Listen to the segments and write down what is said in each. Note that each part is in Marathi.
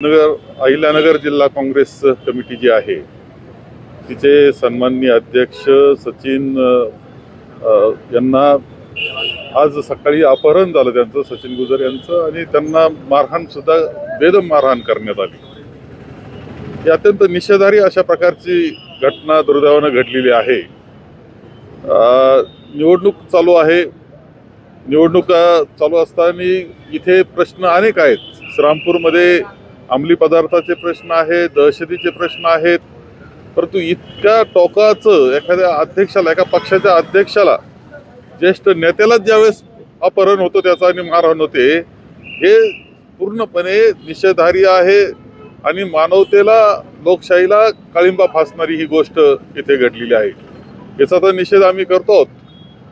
अहिल्यानगर जिल्हा काँग्रेस कमिटी जी आहे तिचे सन्माननीय अध्यक्ष सचिन यांना आज सकाळी अपहरण झालं त्यांचं, सचिन गुजर यांचं, आणि त्यांना मारहाण सुद्धा बेदम मारहाण करण्यात आली। ही अत्यंत निषेधार्ह अशा प्रकारची घटना दुर्दैवाने घडलेली आहे। निवडणूक चालू आहे, निवडणुका चालू असताना इथे प्रश्न अनेक आहेत। श्रीरामपूरमध्ये अंमली पदार्थाचे प्रश्न आहेत, दहशतीचे प्रश्न आहेत, परंतु इतक्या टोकाचं एखाद्या अध्यक्षाला, एका पक्षाच्या अध्यक्षाला, ज्येष्ठ नेत्याला ज्यावेळेस अपहरण होतं त्याचा आणि मारहाण होते, हे पूर्णपणे निषेधार्ह आहे आणि मानवतेला, लोकशाहीला काळिंबा फासणारी ही गोष्ट इथे घडलेली आहे। याचा तर निषेध आम्ही करतो।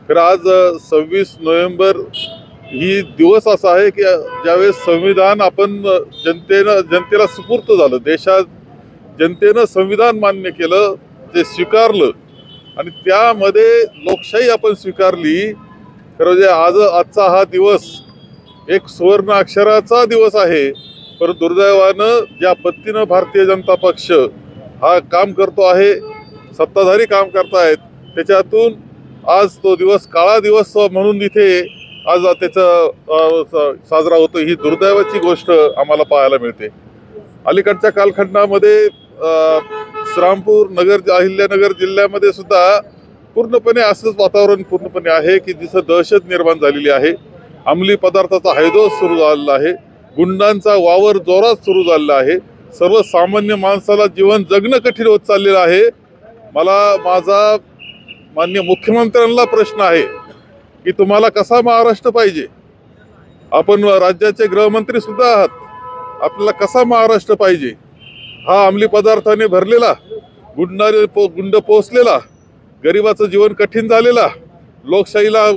तर आज 26 नोव्हेंबर ही दिवस असा आहे की ज्यावेळेस संविधान आपण जनतेला सुपूर्त झालं, देशात जनतेनं संविधान मान्य केलं, ते स्वीकारलं आणि त्यामध्ये लोकशाही आपण स्वीकारली। तर आजचा हा दिवस एक सुवर्ण अक्षराचा दिवस आहे, पण दुर्दैवानं ज्या पद्धतीनं भारतीय जनता पक्ष हा काम करतो आहे, सत्ताधारी काम करतायत, त्याच्यातून आज तो दिवस काळा दिवस म्हणून इथे आज त्याचा साजरा होतो। ही दुर्दैवाची गोष्ट आम्हाला पाहायला मिळते। अलीकडच्या कालखंडामध्ये श्रीरामपूर नगर, अहिल्यानगर जिल्ह्यामध्ये सुद्धा पूर्णपणे असंच वातावरण पूर्णपणे आहे की जिथं दहशत निर्माण झालेली आहे, अंमली पदार्थाचा हैदोस सुरू झालेला आहे, गुंडांचा वावर जोरात सुरू झालेला आहे, सर्वसामान्य माणसाला जीवन जगणं कठीण होत चाललेलं आहे। मला माझा माननीय मुख्यमंत्र्यांना प्रश्न आहे की तुम्हाला कसा महाराष्ट्र पाहिजे? आपण राज्याचे गृहमंत्री सुद्धा आहात, आपल्याला कसा महाराष्ट्र पाहिजे? हा अंमली पदार्थाने भरलेला, गुंड पोसलेला, गरिबाचं जीवन कठीण झालेला, लोकशाहीला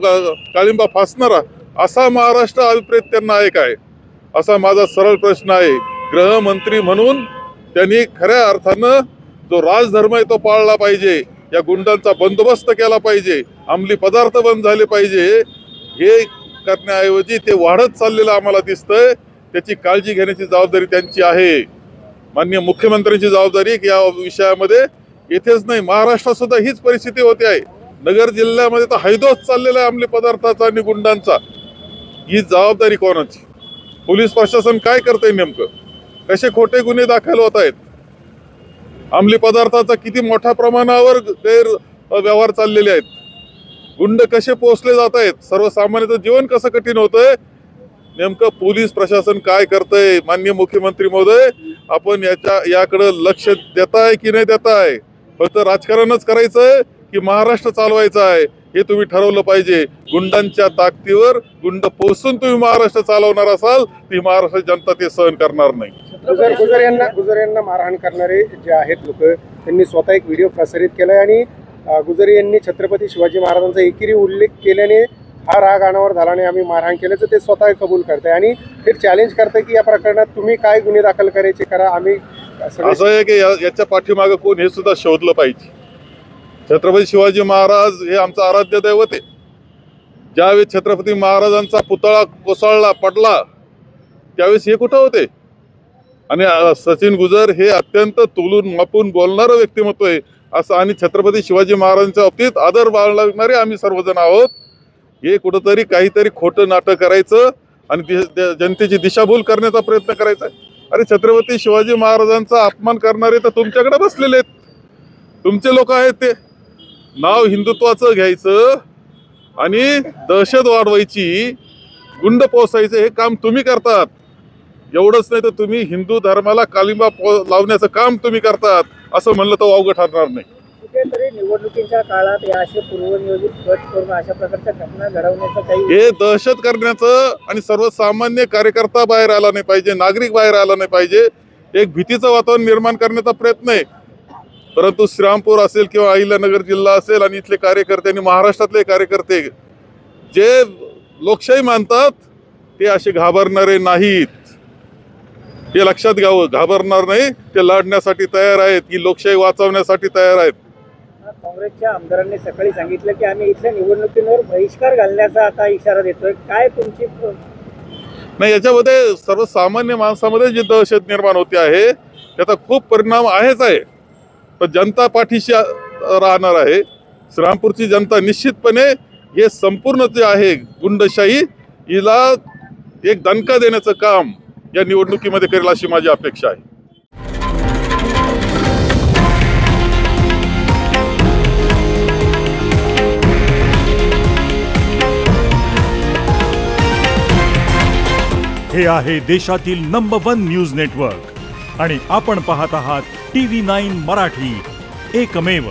काळिंबा फासणारा असा महाराष्ट्र अभिप्रेत त्यांना आहे काय? असा माझा सरळ प्रश्न आहे। गृहमंत्री म्हणून त्यांनी खऱ्या अर्थानं जो राजधर्म आहे तो पाळला पाहिजे, या गुंडांचा बंदोबस्त केला पाहिजे, अंमली पदार्थ बंद झाले पाहिजे। हे करण्याऐवजी ते वाढत चाललेलं आम्हाला दिसतंय। त्याची काळजी घेण्याची जबाबदारी त्यांची आहे, माननीय मुख्यमंत्र्यांची जबाबदारी की या विषयामध्ये इथेच नाही, महाराष्ट्रात सुद्धा हीच परिस्थिती होते आहे। नगर जिल्ह्यामध्ये तर हैदोस चाललेला आहे अंमली पदार्थाचा आणि गुंडांचा। ही जबाबदारी कोणाची? पोलीस प्रशासन काय करतंय नेमकं? कसे खोटे गुन्हे दाखल होत आहेत? अंमली पदार्थाचा किती मोठ्या प्रमाणावर गैरव्यवहार चाललेले आहेत? गुंड कसे पोसले जात आहेत? सर्वसामान्याचं जीवन कसं कठीण होतंय? नेमकं पोलीस प्रशासन काय करतंय? माननीय मुख्यमंत्री महोदय, आपण याकडे लक्ष देताय की नाही देताय? फक्त राजकारणच करायचंय की महाराष्ट्र चालवायचं आहे हे तुम्ही ठरवलं पाहिजे। गुंडांच्या ताकदीवर गुंड पोसून तुम्ही महाराष्ट्र चालवणार असाल ती महाराष्ट्र जनता ते सहन करणार नाही। गुजर यांना मारहाण करणारे जे आहेत लोक, त्यांनी स्वतः एक व्हिडिओ प्रसारित केलाय आणि गुजर यांनी छत्रपती शिवाजी महाराजांचा एकेरी उल्लेख केल्याने हा राग अनावर झाल्याने आम्ही मारहाण केल्याचं ते स्वतः कबूल करताय आणि ते चॅलेंज करताय की या प्रकरणात तुम्ही काय गुन्हे दाखल करायचे करा, आम्ही असं आहे की याच्या पाठीमागे कोण हे सुद्धा शोधलं पाहिजे। छत्रपती शिवाजी महाराज हे आमचं आराध्य दैवत आहे। ज्यावेळेस छत्रपती महाराजांचा पुतळा कोसळला पडला त्यावेळेस हे कुठं होते? आणि सचिन गुजर हे अत्यंत तोलून मापून बोलणारं व्यक्तिमत्व आहे असं, आणि छत्रपती शिवाजी महाराजांच्या बाबतीत आदर बाळगणारे आम्ही सर्वजण आहोत। हे कुठंतरी काहीतरी खोटं नाटक करायचं आणि जनतेची दिशाभूल करण्याचा प्रयत्न करायचा आहे। अरे छत्रपती शिवाजी महाराजांचा अपमान करणारे तर तुमच्याकडे बसलेले आहेत, तुमचे लोक आहेत। ते नाव हिंदुत्वाचं घ्यायचं आणि दहशत वाढवायची, गुंड पोसायचं हे काम तुम्ही करतात। एवढंच नाही तर तुम्ही हिंदू धर्माला काळिंबा लावण्याचं काम तुम्ही करतात, असं म्हणलं तर वावगं ठरणार नाही। कुठेतरी निवडणुकीच्या काळात या असे पूर्वनियोजित गट करून अशा प्रकारच्या घटना घडवण्याचं काही हे दहशत करण्याचं आणि सर्वसामान्य कार्यकर्ता बाहेर आला नाही पाहिजे, नागरिक बाहेर आला नाही पाहिजे, एक भीतीचं वातावरण निर्माण करण्याचा प्रयत्न आहे। परंतु श्रीरामपूर असेल किंवा अहिल्यानगर जिल्हा असेल आणि इथले कार्यकर्ते आणि महाराष्ट्रातले कार्यकर्ते जे लोकशाही मानतात ते असे घाबरणारे नाहीत, हे लक्षात घ्यावं। घाबरणार नाही, ते लढण्यासाठी तयार आहेत, ही लोकशाही वाचवण्यासाठी तयार आहेत। काँग्रेसच्या आमदारांनी सकाळी सांगितलं की आम्ही इथल्या निवडणुकीवर बहिष्कार घालण्याचा आता इशारा देतोय, काय तुमची नाही, याच्यामध्ये सर्वसामान्य माणसामध्ये जी दहशत निर्माण होते आहे त्याचा खूप परिणाम आहेच आहे. पण जनता पाठीशी राहणार आहे. श्रीरामपूरची जनता निश्चितपणे हे संपूर्ण जे आहे गुंडशाही हिला एक दणका देण्याचं काम या निवडणुकीमध्ये करेल अशी माझी अपेक्षा आहे. हे आहे देशातील नंबर 1 न्यूज नेटवर्क आणि आपण पाहत आहात TV9 मराठी, एकमेव.